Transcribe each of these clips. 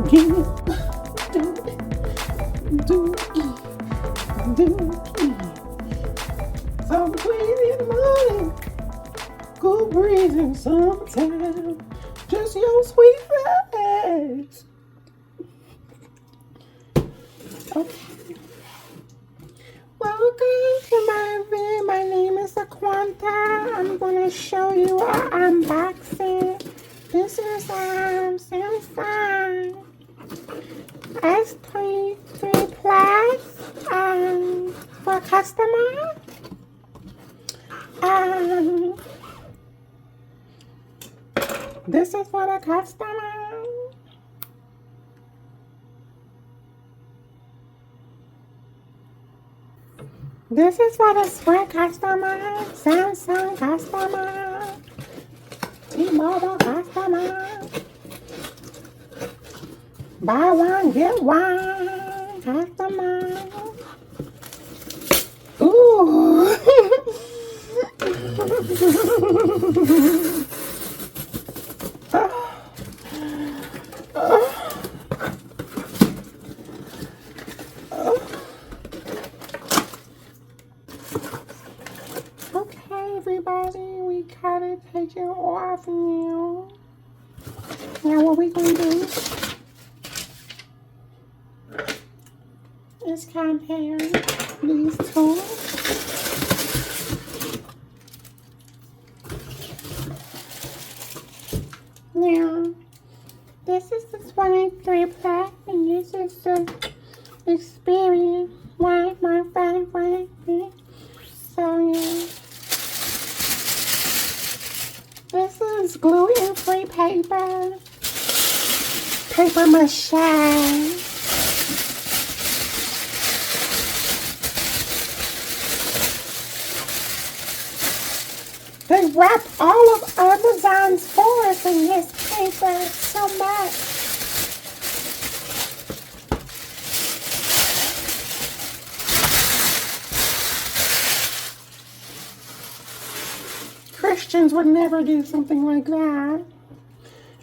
again. Do it. So between in the morning, cool breeze in summertime, just your sweet face. Okay. Welcome to my video. My name is Aquanta. I'm gonna show you an unboxing. This is Samsung S23 Plus for customer. This is for the customer. This is for the Sprint customer, Samsung customer, T-Mobile customer. Buy one, get one customer. Ooh. Okay, everybody, we gotta take it off now. Now, what we gonna do is compare these two. Now, this is the 23 Plus, and this is the Xperia, one of my favorite. So, yeah. This is gluten-free paper mache. They wrap all of Amazon's stores in this paper so much. Christians would never do something like that.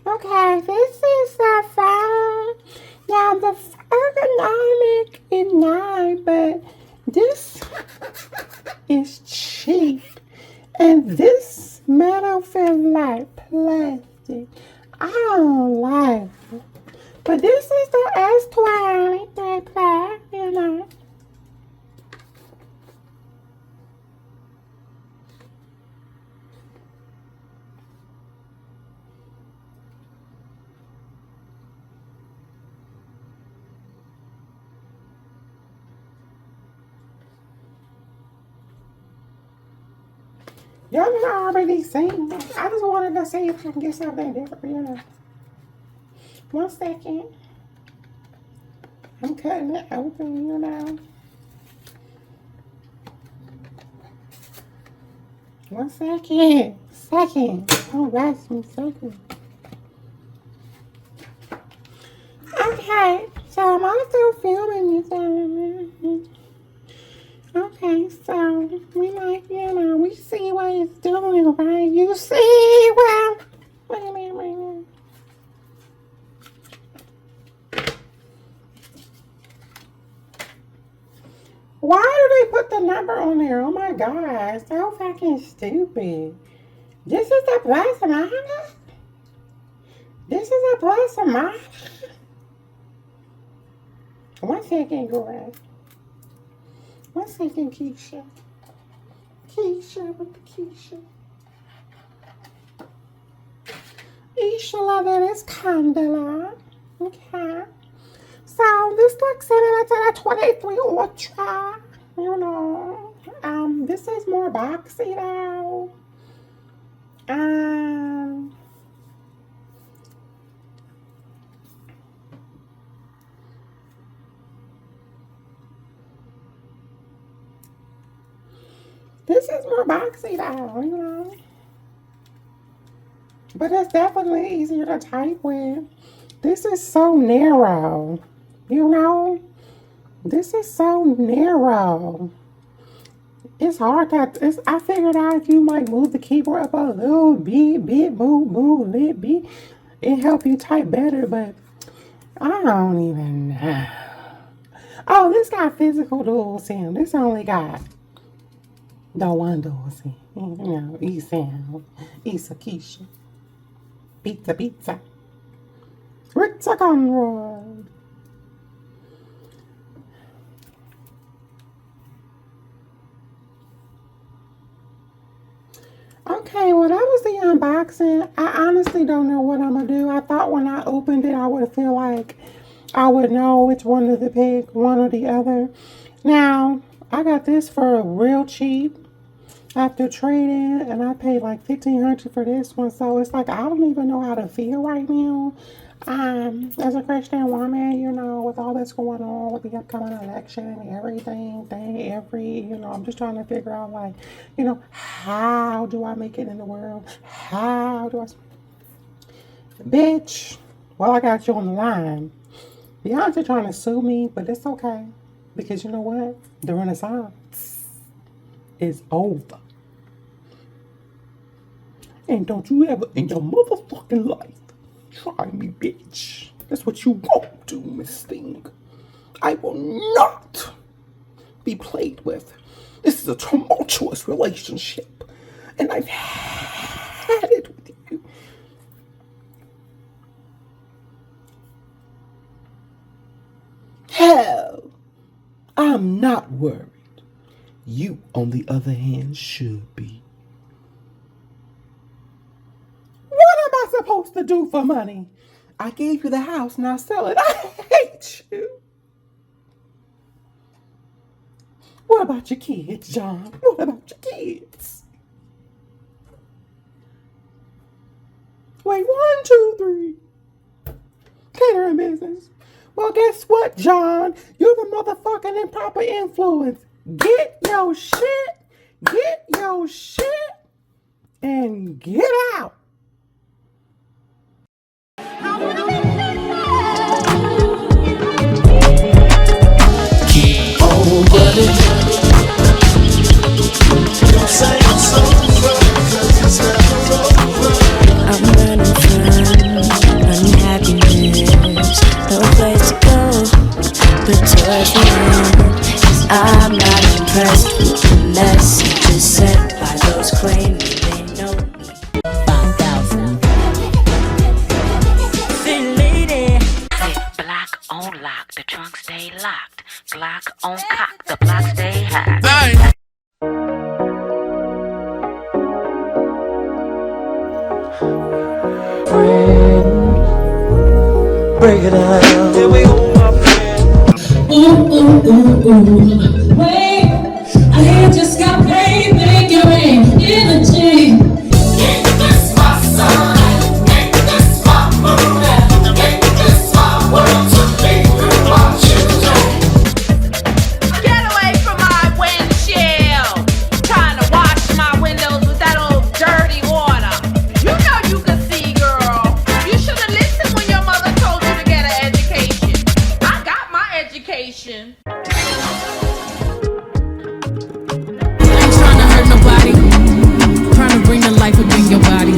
Okay, this is the phone. Now the ergonomic is nice, but this is cheap. And this metal feels like plastic. I don't like it. But this is the S23 Plus, you know. Y'all already seen. I just wanted to see if I can get something different, you know. 1 second. I'm cutting it open, you know. 1 second. Don't rush me, second. Okay, so I'm also filming this. Okay, so we like, you know, we see what it's doing, right? You see, well, wait a minute. Why do they put the number on there? Oh my God, so fucking stupid. This is a plus and minus? This is a plus and minus? 1 second, girl. 1 second, Keisha. Keisha with the Keisha. Ishala, that is Candela. Okay. So this looks similar to the 23 Ultra. You know. This is more boxy though. This is more boxy though, you know. But it's definitely easier to type with. This is so narrow, you know. This is so narrow. It's hard to, I figured out if you might move the keyboard up a little bit, move a little bit, it help you type better, but I don't even know. Oh, this got physical dual SIM. This only got the one dual SIM. You know, eSIM, Issa Keisha, pizza, Ritza Conroy. Okay, well, that was the unboxing. I honestly don't know what I'm going to do. I thought when I opened it, I would feel like I would know which one to pick, one or the other. Now, I got this for real cheap after trading, and I paid like $1,500 for this one. So it's like I don't even know how to feel right now. As a Christian woman, you know, with all that's going on with the upcoming election and everything, I'm just trying to figure out, like, you know, how do I make it in the world? How do I, bitch? Well, I got you on the line. Beyonce trying to sue me, but it's okay because you know what? The Renaissance is over. And don't you ever in your motherfucking life try me, bitch. That's what you won't do, Miss Thing. I will not be played with. This is a tumultuous relationship, and I've had it with you. Hell, I'm not worried. You, on the other hand, should be. What am I supposed to do for money? I gave you the house, now sell it. I hate you. What about your kids, John? What about your kids? Wait, 1, 2, 3. Catering business. Well, guess what, John? You're the motherfucking improper influence. Get your shit, and get out. Keep on running. Don't say it's over, 'cause it's never over. I'm running from unhappiness. No place to go but towards the end. 'Cause I'm not impressed with the messages sent by those claiming they know me. 5,000. Hey lady. Block on lock, the trunk stay locked. Block on cock, the block stay hot. Aye. Break it down. Here we go, my friend. Ooh, ooh, ooh, ooh. Wait, I just got paid, make your energy. Ain't this my son? Ain't this my moon? Ain't this my world to be through my children? Get away from my windshield! Trying to wash my windows with that old dirty water. You know you can see, girl. You should have listened when your mother told you to get an education. I got my education. Ain't trying to hurt nobody. Trying to bring the life within your body.